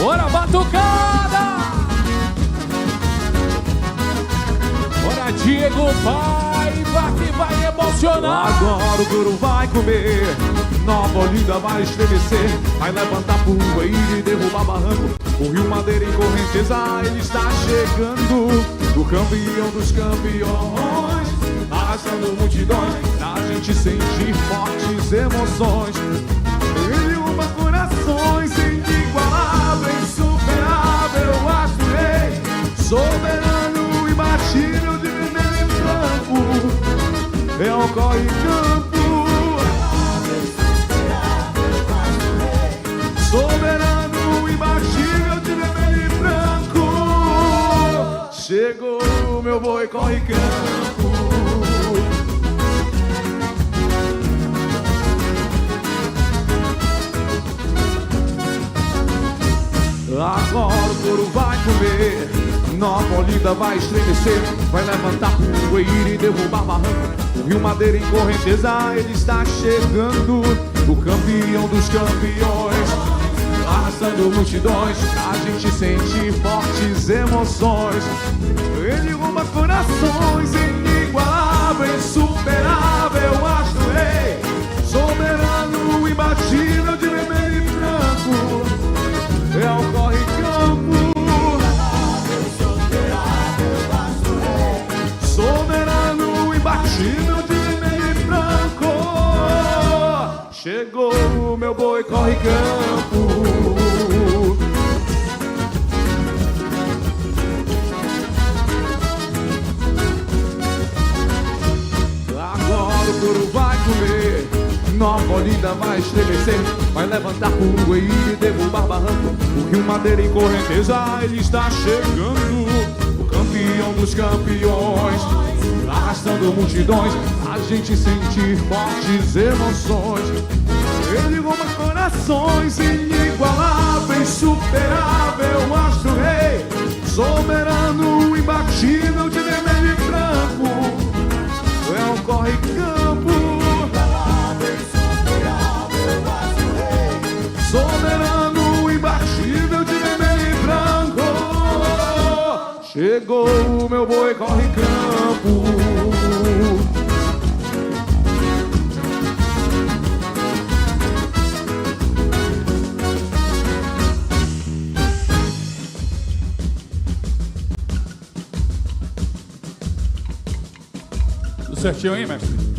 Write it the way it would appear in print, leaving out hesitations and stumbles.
Bora, batucada! Bora, Diego Paiva, que vai emocionar. Agora o couro vai comer, Nova Olinda vai estremecer, vai levantar poeira e derrubar barranco. O Rio Madeira em Correnteza, ele está chegando, o campeão dos campeões, arrastando multidões, pra gente sentir fortes emoções. Ele uma corações inigualável, insuperável, astro rei, soberano, imbatível, de vermelho e branco, é o corre-campo. Soberano, imbatível, de vermelho e branco, chegou o meu boi corre-campo. Agora o couro vai comer, Nova Olinda vai estremecer, vai levantar poeira e derrubar barranco. O Rio Madeira em Correnteza, ele está chegando, o campeão dos campeões, arrastando multidões, a gente sente fortes emoções. Ele rouba corações, inigualável, insuperável, astro rei, soberano, imbatível, de vermelho e branco, é o corre-campo. Soberano, imbatível, de vermelho e branco, chegou o meu boi corre-campo. Agora o couro vai comer, Nova Olinda vai estremecer, vai levantar poeira e derrubar barranco. O Rio Madeira em Correnteza, ele está chegando, o campeão dos campeões, arrastando multidões, a gente sentir fortes emoções. Ele rouba corações, inigualável, insuperável, astro rei, soberano, imbatível, de vermelho e branco, é o corre-campo. Soberano, imbatível, de vermelho e branco, chegou o meu boi corre-campo. Tudo certinho aí, mestre?